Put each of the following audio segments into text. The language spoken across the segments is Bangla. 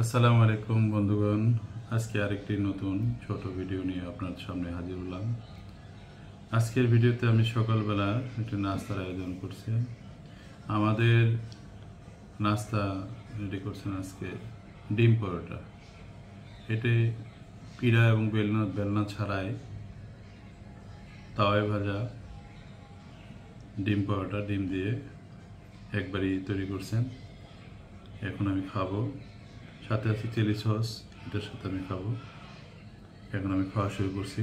আসসালামু আলাইকুম বন্ধুগণ, আজকে আরেকটি নতুন ছোট ভিডিও নিয়ে আপনার সামনে হাজির হলাম। আজকের ভিডিওতে আমি সকালবেলা একটি নাস্তার আয়োজন করছি। আমাদের নাস্তা রেডি করছেন আজকে ডিম পরোটা। এটি পিড়া এবং বেলনা ছাড়াই তাওয়ায় ভাজা ডিম পরোটা, ডিম দিয়ে একবারই তৈরি করছেন। এখন আমি খাবো, সাথে আছে চিলি সস, এটার সাথে আমি খাবো। এখন আমি খাওয়া শুরু করছি।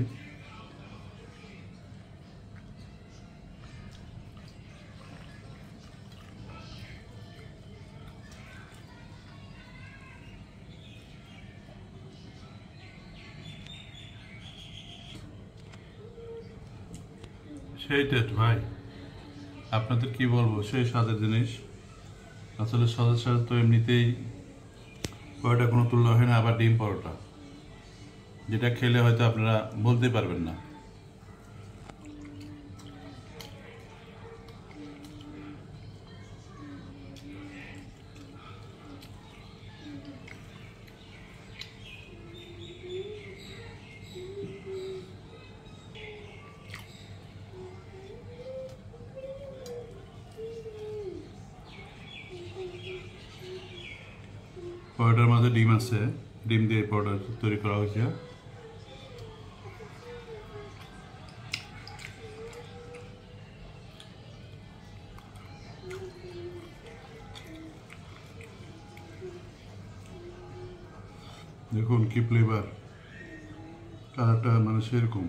সেই টেস্ট ভাই, আপনাদের কি বলবো, সেই স্বাদের জিনিস। আসলে স্বাদের সাথে তো এমনিতেই পরোটা কোনো তুলনা হয় না। আবার ডিম পরোটা, যেটা খেলে হয়তো আপনারা বলতে পারবেন না। পরোটার মধ্যে ডিম আছে, ডিম দিয়ে পরোটা তৈরি করা হয়েছে। দেখুন কি ফ্লেভার, কালারটা মানে সেরকম।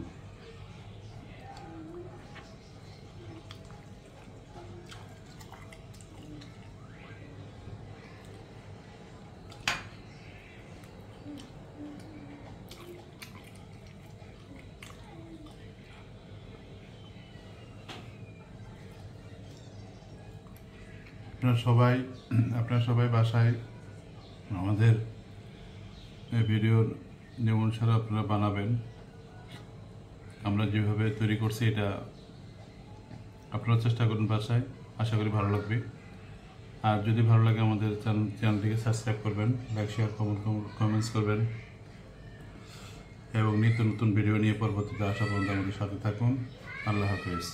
আপনারা সবাই বাসায় আমাদের এই ভিডিওর নিয়ম অনুসারে আপনারা বানাবেন। আমরা যেভাবে তৈরি করছি এটা আপনারা চেষ্টা করুন বাসায়, আশা করি ভালো লাগবে। আর যদি ভালো লাগে আমাদের চ্যানেলটিকে সাবস্ক্রাইব করবেন, লাইক শেয়ার কমেন্টস করবেন এবং নিত্য নতুন ভিডিও নিয়ে পরবর্তীতে আসা পর্যন্ত আমাদের সাথে থাকুন। আল্লাহ হাফেজ।